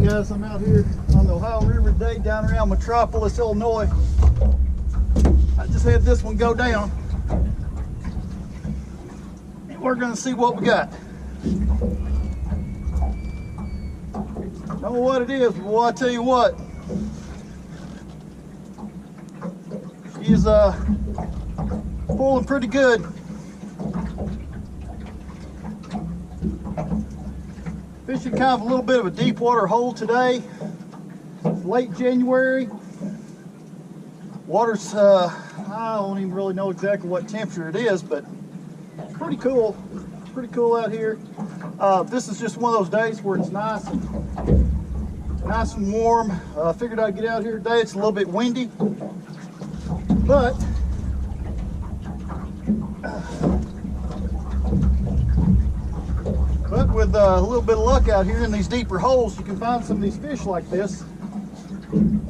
guys, I'm out here on the Ohio River today down around Metropolis, Illinois. I just had this one go down. And we're gonna see what we got. Don't know what it is, but boy, I tell you what. She's pulling pretty good. Fishing kind of a little bit of a deep water hole today. It's late January. Water's, I don't even really know exactly what temperature it is, but it's pretty cool. It's pretty cool out here. This is just one of those days where it's nice and warm. I figured I'd get out here today. It's a little bit windy, but with a little bit of luck out here in these deeper holes, you can find some of these fish like this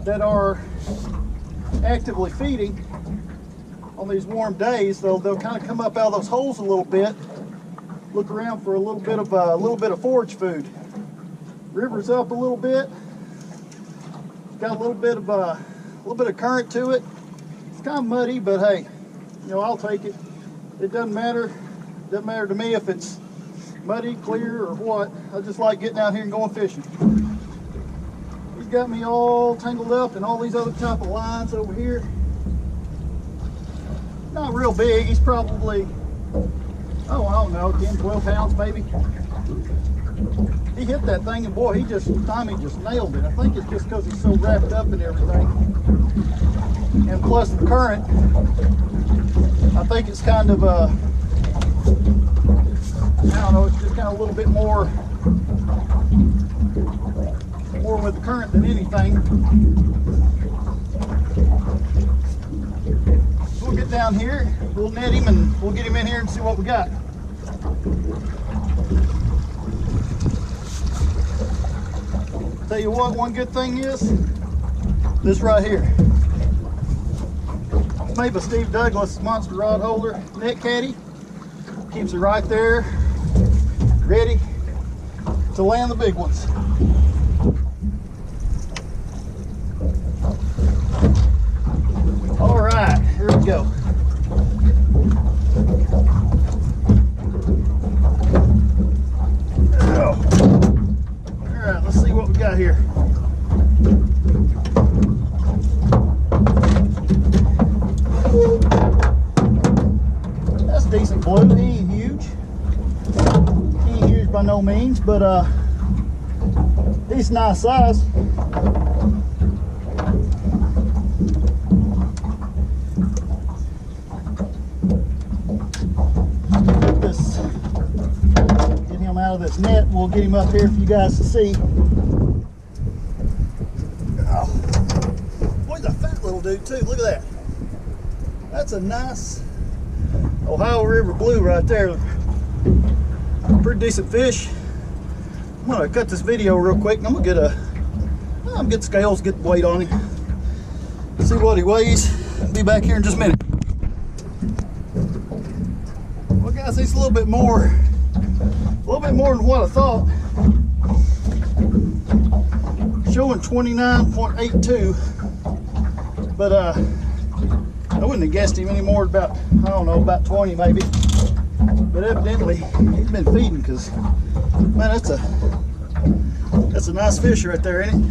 that are actively feeding on these warm days. They'll kind of come up out of those holes a little bit, look around for a little bit of forage food. River's up a little bit. It's got a little bit of current to it. It's kind of muddy, but hey, you know, I'll take it. It doesn't matter. It doesn't matter to me if it's muddy, clear, or what. I just like getting out here and going fishing. He's got me all tangled up in all these other type of lines over here. Not real big. He's probably, oh, I don't know, 10, 12 pounds maybe. He hit that thing and boy, Tommy just nailed it. I think it's just because he's so wrapped up in everything. And plus the current, I think it's kind of I don't know, it's just kind of a little bit more with the current than anything. We'll get down here, we'll net him, and we'll get him in here and see what we got. Tell you what, one good thing is this right here. It's made by Steve Douglas monster rod holder net caddy. Keeps it right there, ready to land the big ones. All right, here we go. All right, let's see what we got here. That's decent blue. He ain't huge. He ain't huge by no means, but he's nice size. Get him out of this net. We'll get him up here for you guys to see. Oh, boy, he's a fat little dude too. Look at that. That's a nice Ohio River blue right there. Pretty decent fish. I'm gonna cut this video real quick and I'm gonna get scales, get the weight on him, see what he weighs. Be back here in just a minute. Well guys, he's a little bit more than what I thought. Showing 29.82, but I wouldn't have guessed him any more. About, I don't know, about 20 maybe. But evidently he's been feeding, because man, that's a nice fish right there, ain't it?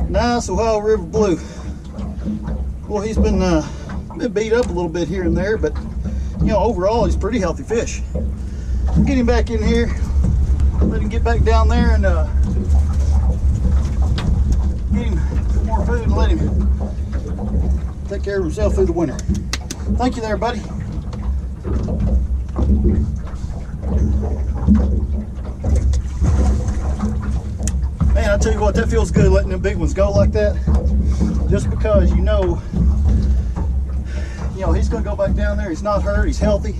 Nice Ohio River blue. Well, he's been beat up a little bit here and there, but you know, overall he's a pretty healthy fish. Get him back in here, let him get back down there, and get him some more food and let him take care of himself through the winter. Thank you there, buddy. Man, I tell you what, that feels good letting them big ones go like that. Just because you know he's gonna go back down there. He's not hurt, he's healthy.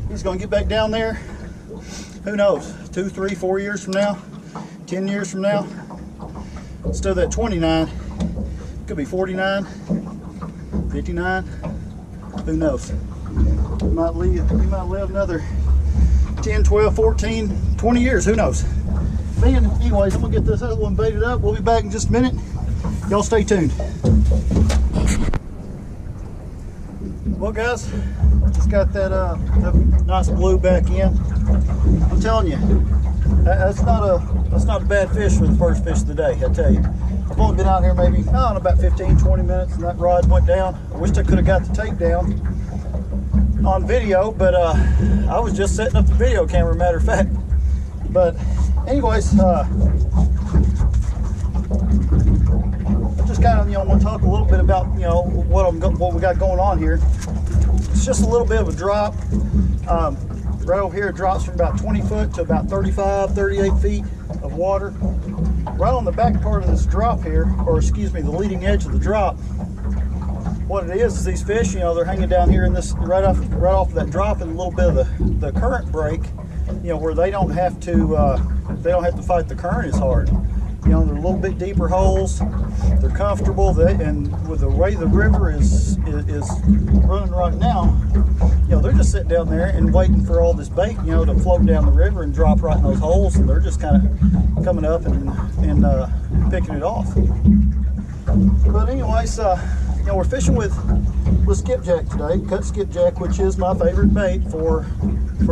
He's gonna get back down there. Who knows, 2, 3, 4 years from now, 10 years from now, instead of that 29, could be 49, 59, who knows. He might live another 10, 12, 14, 20 years, who knows. But anyways, I'm gonna get this other one baited up. We'll be back in just a minute. Y'all stay tuned. Well, guys, just got that nice blue back in. I'm telling you, that's not a bad fish for the first fish of the day. I tell you, I've only been out here maybe about 15-20 minutes, and that rod went down. I wish I could have got the takedown on video, but I was just setting up the video camera, matter of fact. But anyways, just kind of want to talk a little bit about what we got going on here. It's just a little bit of a drop. Right over here, it drops from about 20 foot to about 35-38 feet of water. Right on the back part of this drop here, or excuse me, the leading edge of the drop, what it is these fish, they're hanging down here in this right off of that drop, and a little bit of the current break, where they don't have to fight the current as hard. They're a little bit deeper holes. They're comfortable. And with the way the river is running right now, they're just sitting down there and waiting for all this bait, to float down the river and drop right in those holes. And they're just kind of coming up and picking it off. But anyways, we're fishing with skipjack today. Cut skipjack, which is my favorite bait for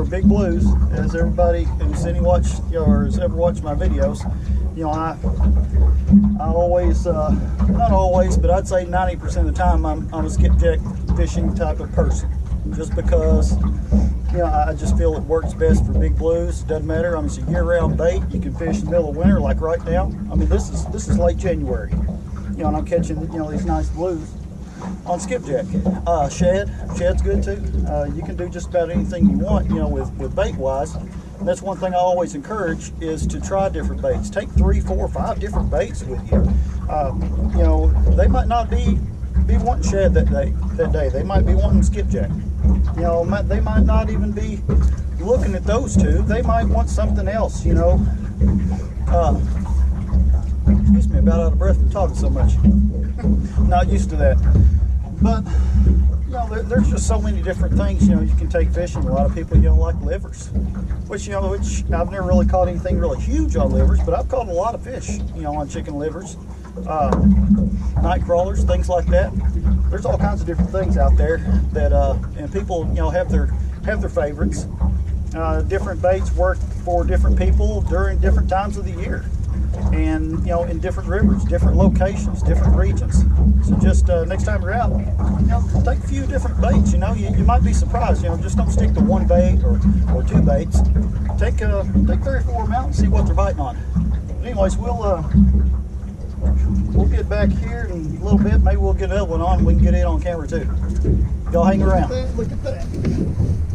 big blues. As everybody who's or has ever watched my videos, I always, not always, but I'd say 90% of the time I'm a skipjack fishing type of person. Just because, I just feel it works best for big blues. Doesn't matter. It's a year-round bait. You can fish in the middle of winter, like right now. This is late January, and I'm catching these nice blues on skipjack. Shad's good too. You can do just about anything you want, with bait wise. And that's one thing I always encourage, is to try different baits. Take 3, 4, 5 different baits with you. They might not be wanting shad that day. They might be wanting skipjack. They might not even be looking at those two. They might want something else. Excuse me, about out of breath from talking so much. Not used to that. But there's just so many different things you can take fishing. A lot of people like livers, which I've never really caught anything really huge on livers, but I've caught a lot of fish on chicken livers, night crawlers, things like that. There's all kinds of different things out there that and people have their favorites. Different baits work for different people during different times of the year, and in different rivers, different locations, different regions. So just next time you're out, take a few different baits. You might be surprised. Just don't stick to one bait or 2 baits. Take 3 or 4 of them out and see what they're biting on. But anyways, we'll get back here in a little bit. Maybe we'll get another one on. We can get it on camera too. Y'all hang around. Look at that.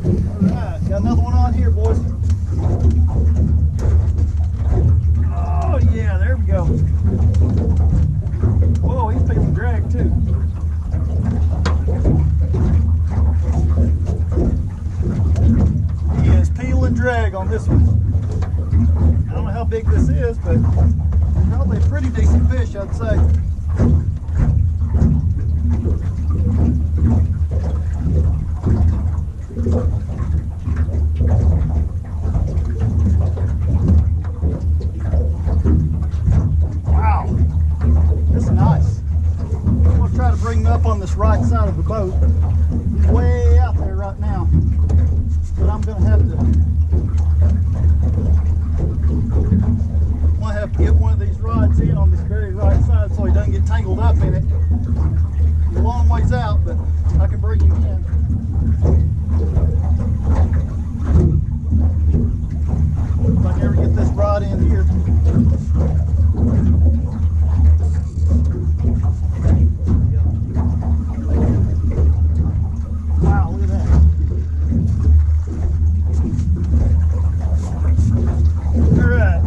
All right, got another one on here, boys. Oh yeah, there we go. Whoa, he's feeling drag too. He is peeling drag on this one. I don't know how big this is, but probably a pretty decent fish, I'd say. Wow, this is nice. I'm going to try to bring him up on this right side of the boat. He's way out there right now, but I'm going to have to get one of these rods in on this very right side so he doesn't get tangled up in it. He's a long ways out, but I can bring him in. If I can ever get this rod in here. Wow, look at that. All right.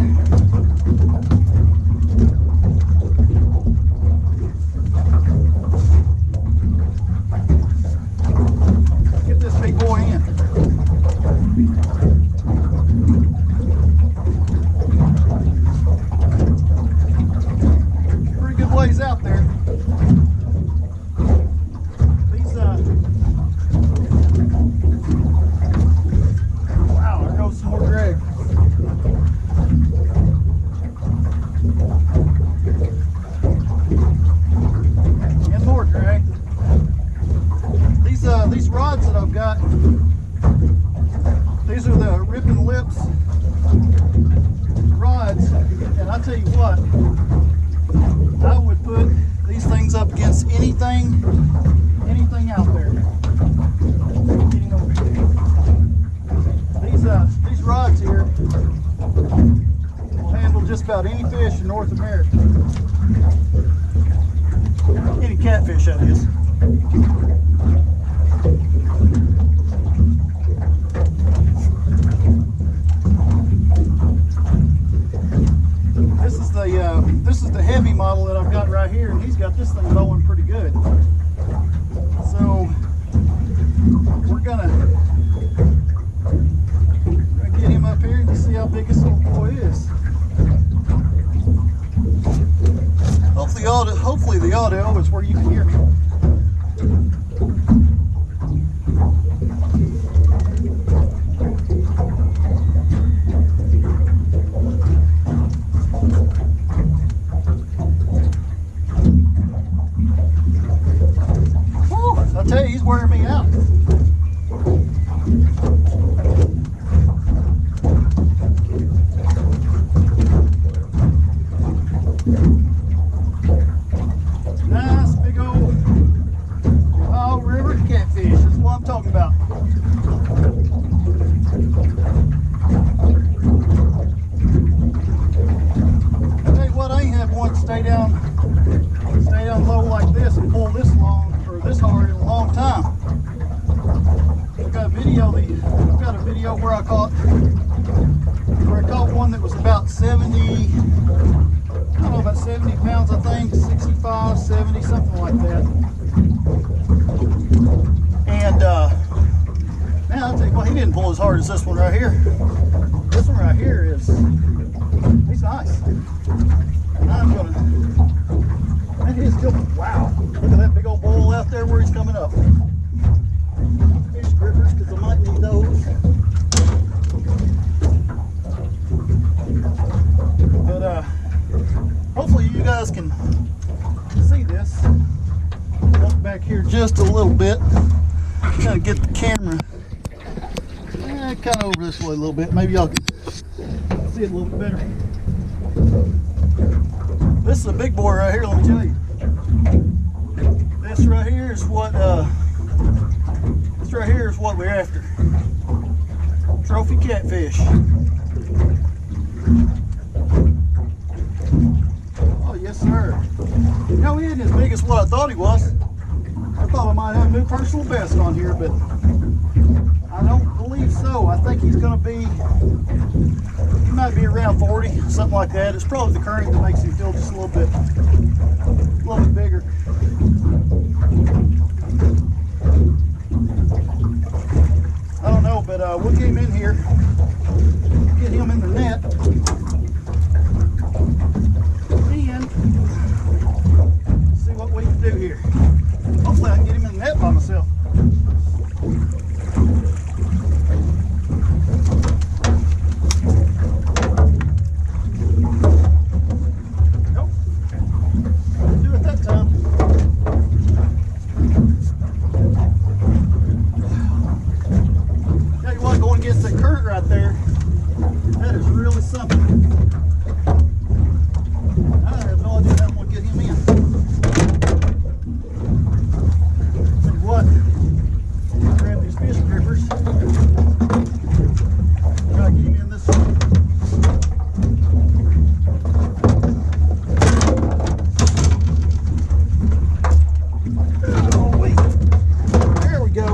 against anything out there. Getting over here. These rods here will handle just about any fish in North America. Any catfish, that is. This is the heavy model that I've got right here, and he's got this thing going pretty good. So we're gonna get him up here and see how big this little boy is. Hopefully the audio is where you can hear me. I tell you, he's wearing me out. Nice big old Ohio River catfish. That's what I'm talking about. I tell you what, I ain't had one stay down low like this and pull this long or this hard in a long time. I've got a video where I caught one that was about 70, I don't know, about 70 pounds, I think, 65, 70, something like that. And man, I'll tell you what, he didn't pull as hard as this one right here. This one right here he's nice. And I'm gonna, that is still, wow, look at that big old bowl out there where he's coming up. Fish grippers, because I might need those. But hopefully you guys can see this. Look back here just a little bit. Kind of get the camera kind of over this way a little bit. Maybe y'all can see it a little bit better. This is a big boy right here, let me tell you. This right here is what we're after. Trophy catfish. Oh yes sir. You know, he isn't as big as what I thought he was. I thought I might have a new personal best on here, but I don't believe so. I think he's gonna be, he might be around 40, something like that. It's probably the current that makes him feel just a little bit bigger. I don't know, but we'll get him in here, get him in the net, and see what we can do here. Hopefully I can get him in the net by myself. Nope, didn't do it that time. Tell you what, going against that current right there, that is really something. I have no idea how I'm going to get him in. Tell you what, grab these fish grippers. Try to get him in this one. Oh, wait. There we go.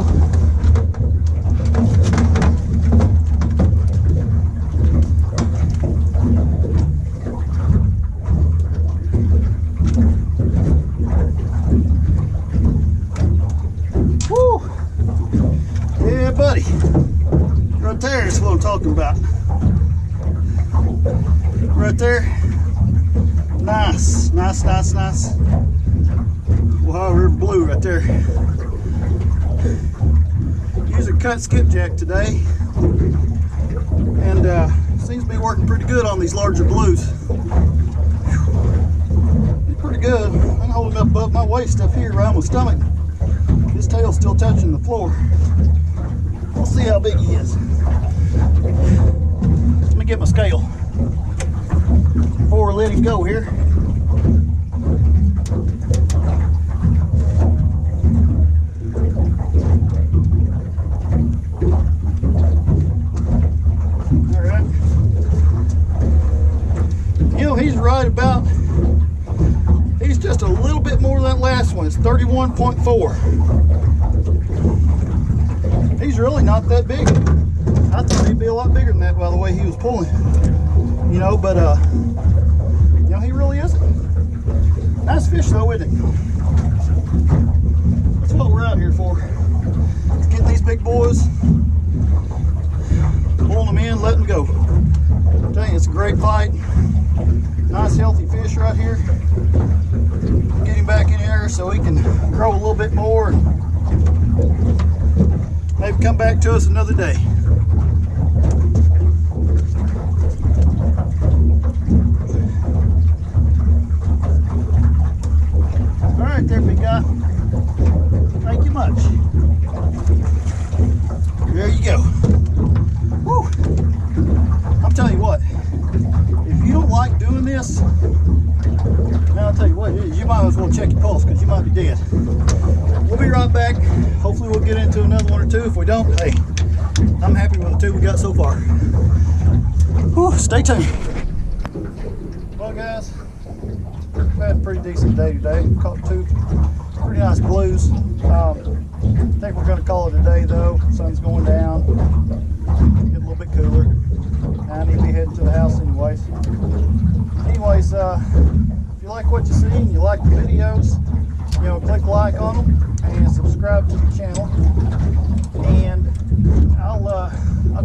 Woo! Yeah, buddy. Right there is what I'm talking about. Right there. Nice, nice, nice, nice. Ohio River Blue right there. Using cut skipjack today, and seems to be working pretty good on these larger blues. It's pretty good. I can hold him up above my waist up here around my stomach. His tail's still touching the floor. We'll see how big he is. Let me get my scale before we let him go here. 31.4. He's really not that big. I thought he'd be a lot bigger than that by the way he was pulling. You know, but you know, he really isn't. Nice fish though, isn't it? That's what we're out here for. Get these big boys, pulling them in, letting them go. I'm telling you, it's a great fight. Nice healthy fish right here. Get him back in here so he can grow a little bit more and maybe come back to us another day. All right there, big guy. Thank you much. There you go. Woo. I'm telling you what, if you don't like doing this, now I'll tell you what it is, you might as well check your pulse because you might be dead. We'll be right back. Hopefully we'll get into another one or two. If we don't, hey, I'm happy with the two we got so far. Whew, stay tuned. Well guys, we've had a pretty decent day today. Caught two pretty nice blues. I think we're going to call it a day though. Sun's going down. Get a little bit cooler. I need to be heading to the house anyways. Anyways, if you like what you see and you like the videos, you know, click like on them and subscribe to the channel. And I'll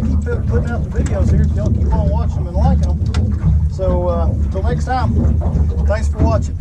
keep putting out the videos here if y'all keep on watching them and liking them. So until next time, thanks for watching.